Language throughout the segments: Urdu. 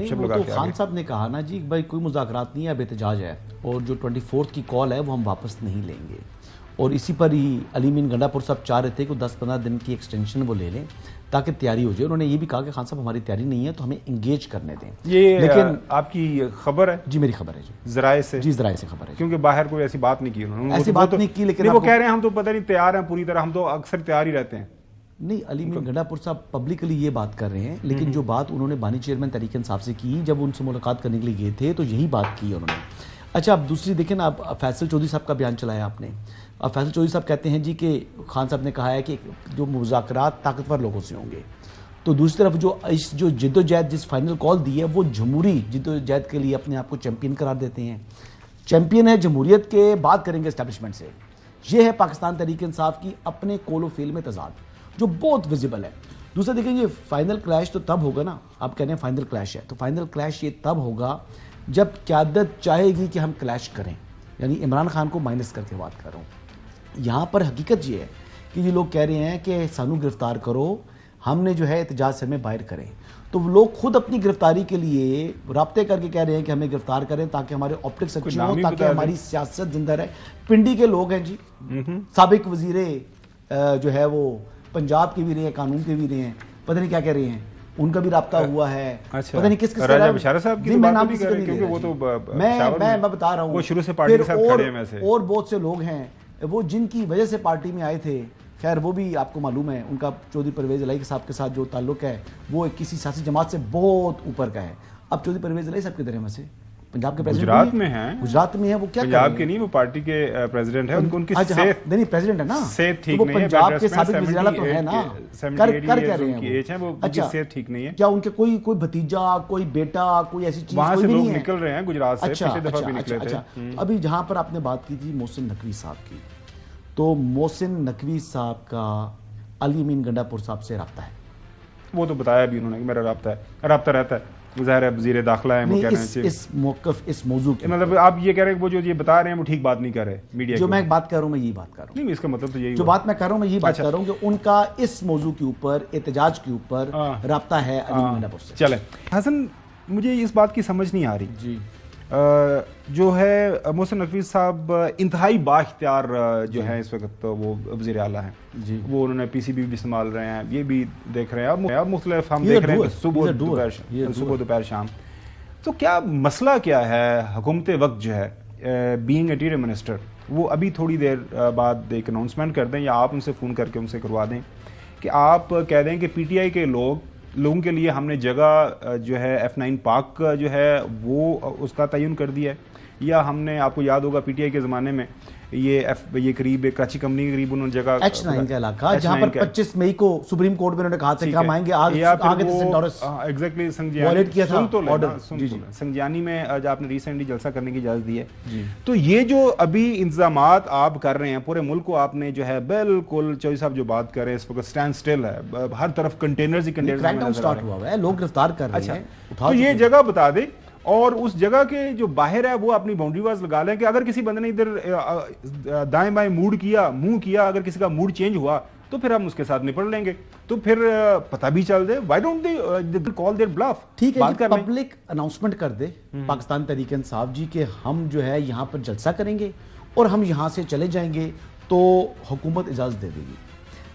گپ شپ لگا کے خان صاحب نے کہا نا جی بھائی کوئی مذاکرات نہیں ہے، اب احتجاج ہے، اور جو 24 کی کال ہے وہ ہم واپس نہیں لیں گے، اور اسی پر ہی علی امین گنڈا پور صاحب چاہ رہے تھے کہ 10-15 دن کی ایکسٹینشن وہ لے لیں تاکہ تیاری ہو جائے۔ انہوں نے یہ بھی کہا کہ خان صاحب ہماری تیاری نہیں ہے تو ہمیں انگیج کرنے دیں۔ یہ لیکن آپ کی خبر ہے؟ جی میری خبر ہے جی، ذرائع سے؟ جی ذرائع سے خبر ہے، کیونکہ باہر کوئی ایسی بات نہیں کی انہوں نے، ایسی بات نہیں کی، لیکن وہ کہہ رہے ہیں ہم تو پتہ نہیں تیار ہیں پوری طرح، ہم تو اکثر تیار ہی رہتے ہیں۔ نہیں، علی امین گنڈا پور صاحب پبلکلی یہ بات کر رہے ہیں، لیکن جو بات انہوں نے بانی چیئرمین تحریک انصاف سے کی جب ان سے ملاقات کرنے کے لیے گئے تھے تو یہی بات کی انہوں نے۔ اچھا اب دوسری دیکھیں نا، اب فیصل چودھری صاحب کا بیان چلایا آپ نے، اب فیصل چودھری صاحب کہتے ہیں جی کہ خان صاحب نے کہا ہے کہ جو مذاکرات طاقتور لوگوں سے ہوں گے، تو دوسری طرف جو جد و جہد جس فائنل کال دی ہے وہ جمہوری جد و جہد کے لیے اپنے آپ کو چیمپئن قرار دیتے ہیں، چیمپئن ہے جمہوریت کے، بات کریں گے اسٹیبلشمنٹ سے۔ یہ ہے پاکستان تحریک انصاف کی اپنے قول و فعل میں تضاد جو بہت ویزیبل ہے۔ دوسرا دیکھیں یہ فائنل کلیش تو تب ہوگا نا، آپ کہہ رہے ہیں فائنل کلیش ہے، تو فائنل کلیش یہ تب ہوگا جب قیادت چاہے گی کہ ہم کلیش کریں، یعنی عمران خان کو مائنس کر کے بات کر رہا ہوں۔ یہاں پر حقیقت یہ ہے کہ یہ لوگ کہہ رہے ہیں کہ سانو گرفتار کرو، ہم نے جو ہے احتجاج سے ہمیں باہر کریں، تو لوگ خود اپنی گرفتاری کے لیے رابطے کر کے کہہ رہے ہیں کہ ہمیں گرفتار کریں تاکہ ہمارے آپٹکس اچھی ہوں، تاکہ ہماری سیاست زندہ رہے۔ پنڈی کے لوگ ہیں جی، سابق وزیر جو ہے وہ پنجاب کے بھی رہے ہیں، قانون کے بھی رہے ہیں، پتہ نہیں کیا کہہ رہے ہیں، ان کا بھی رابطہ ہوا ہے، پتہ نہیں کس کس راجہ بشارت صاحب کی میں بات نام نہیں کر رہے کیونکہ وہ تو میں بتا رہا ہوں، وہ شروع سے پارٹی کے ساتھ کھڑے ہیں میں سے، اور بہت سے لوگ ہیں وہ جن کی وجہ سے پارٹی میں آئے تھے، خیر وہ بھی آپ کو معلوم ہے، ان کا چودھری پرویز الہی صاحب کے ساتھ جو تعلق ہے وہ کسی سیاسی جماعت سے بہت اوپر کا ہے۔ اب چودھری پرویز الہی صاحب کدھر ہیں ویسے؟ پنجاب کے پریزیڈنٹ گجرات میں ہیں، گجرات میں ہیں، وہ کیا پنجاب کے نہیں، وہ پارٹی کے پریزیڈنٹ ہیں، ان کی صحت نہیں پریزیڈنٹ ہے نا، صحت ٹھیک وہ نہیں ہے، پنجاب کے سابق وزیر اعلیٰ تو ہے نا، کر کیا رہے ہیں وہ، ان کی صحت ٹھیک نہیں ہے۔ کیا ان کے کوئی بھتیجا، کوئی بیٹا، کوئی ایسی چیز وہاں کوئی سے بھی لوگ نہیں ہے؟ نکل رہے ہیں گجرات سے، پچھلے دفعہ بھی نکلے تھے۔ ابھی جہاں پر آپ نے بات کی تھی محسن نقوی صاحب کی، تو محسن نقوی صاحب کا علی امین گنڈا پور صاحب سے رابطہ ہے؟ وہ تو بتایا بھی انہوں نے کہ میرا رابطہ رہتا ہے، ظاہر ہے وزیر داخلہ ہیں، وہ کہہ رہے ہیں اس موقف اس موضوع کی، مطلب آپ یہ کہہ رہے ہیں کہ وہ جو یہ بتا رہے ہیں وہ ٹھیک بات نہیں کر رہے میڈیا جو میں بات کر رہا ہوں، میں یہی بات کر رہا ہوں، نہیں، اس کا مطلب تو یہی جو بات میں کر رہا ہوں میں یہی بات کر رہا ہوں کہ ان کا اس موضوع کے اوپر، احتجاج کے اوپر رابطہ ہے علی امین گنڈا پور سے۔ چلیں حسن، مجھے اس بات کی سمجھ نہیں آ رہی جی، جو ہے محسن نقوی صاحب انتہائی با اختیار جو ہے اس وقت وہ وزیر اعلیٰ ہیں جی، وہ انہوں نے پی سی بی بھی استعمال رہے ہیں، یہ بھی دیکھ رہے ہیں، اب مختلف ہم دیکھ رہے ہیں صبح دوپہر شام، تو کیا مسئلہ کیا ہے؟ حکومت وقت جو ہے بینگ انٹیریئر منسٹر، وہ ابھی تھوڑی دیر بعد ایک اناؤنسمنٹ کر دیں یا آپ ان سے فون کر کے ان سے کروا دیں کہ آپ کہہ دیں کہ پی ٹی آئی کے لوگوں کے لیے ہم نے جگہ جو ہے F9 پارک جو ہے وہ اس کا تعین کر دیا ہے، یا ہم نے، آپ کو یاد ہوگا پی ٹی آئی کے زمانے میں یہ قریب قراچی کمپنی کے قریب انہوں نے جگہ H9 کا علاقہ جہاں پر 25 مئی کو سپریم کورٹ میں انہوں نے کہا تھا کہ ہم آئیں گے، آگے سے سینٹورس ایگزیکٹلی سنگجیانی میں آپ نے ریسنٹلی جلسہ کرنے کی اجازت دی ہے، تو یہ جو ابھی انتظامات آپ کر رہے ہیں پورے ملک کو، آپ نے جو ہے بالکل چودھری صاحب جو بات کر رہے ہیں اس وقت اسٹینڈ اسٹل ہے، ہر طرف کنٹینرز ہی کنٹینرز سٹارٹ ہوا ہے، لوگ گرفتار کر رہے ہیں، تو یہ جگہ بتا دیں، اور اس جگہ کے جو باہر ہے وہ اپنی باؤنڈری واز لگا لیں کہ اگر کسی بندے نے ادھر دائیں بائیں منہ کیا، اگر کسی کا موڈ چینج ہوا تو پھر ہم اس کے ساتھ نپٹ لیں گے، تو پھر پتہ بھی چل دے، why don't they call their bluff, ٹھیک ہے پبلک اناؤنسمنٹ کر دے پاکستان تحریک انصاف جی کہ ہم جو ہے یہاں پر جلسہ کریں گے اور ہم یہاں سے چلے جائیں گے تو حکومت اجازت دے دے گی،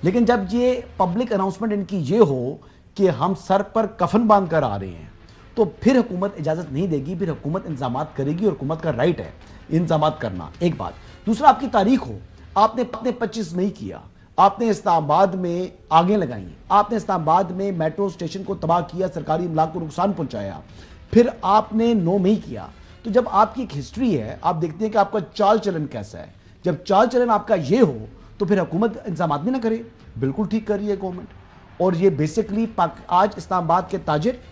لیکن جب یہ پبلک اناؤنسمنٹ ان کی یہ ہو کہ ہم سر پر کفن باندھ کر آ رہے ہیں تو پھر حکومت اجازت نہیں دے گی، پھر حکومت انتظامات کرے گی، اور حکومت کا رائٹ ہے انتظامات کرنا، ایک بات۔ دوسرا آپ کی تاریخ ہو، آپ نے 25 مئی کیا، آپ نے اسلام آباد میں آگیں لگائیں، آپ نے اسلام آباد میں میٹرو اسٹیشن کو تباہ کیا، سرکاری املاک کو نقصان پہنچایا، پھر آپ نے 9 مئی کیا، تو جب آپ کی ایک ہسٹری ہے، آپ دیکھتے ہیں کہ آپ کا چال چلن کیسا ہے، جب چال چلن آپ کا یہ ہو تو پھر حکومت انتظامات بھی نہ کرے، بالکل ٹھیک کر رہی ہے گورنمنٹ، اور یہ بیسکلی آج اسلام آباد کے تاجر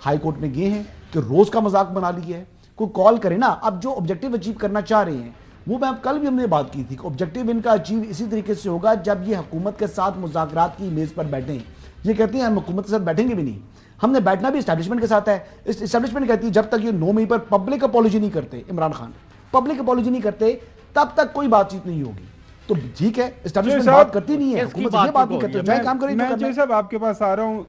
ہائی کورٹ میں گئے ہیں کہ روز کا مذاق بنا لیا ہے، کوئی کال کرے نا، اب جو آبجیکٹیو اچیو کرنا چاہ رہے ہیں وہ میں کل بھی ہم نے بات کی تھی کہ آبجیکٹیو ان کا اچیو اسی طریقے سے ہوگا جب یہ حکومت کے ساتھ مذاکرات کی میز پر بیٹھیں، یہ کہتے ہیں ہم حکومت کے ساتھ بیٹھیں گے بھی نہیں، ہم نے بیٹھنا بھی اسٹیبلشمنٹ کے ساتھ ہے، اسٹیبلشمنٹ کہتی ہے جب تک یہ 9 مئی پر پبلک اپولوجی نہیں کرتے، عمران خان پبلک اپولوجی نہیں کرتے تب تک کوئی بات چیت نہیں ہوگی، تو ٹھیک ہے اسٹیبلشمنٹ بات کرتی نہیں ہے، حکومت یہ بات نہیں کرتی، چاہے کام کریں۔ میں جی صاحب آپ کے پاس آ رہا ہوں،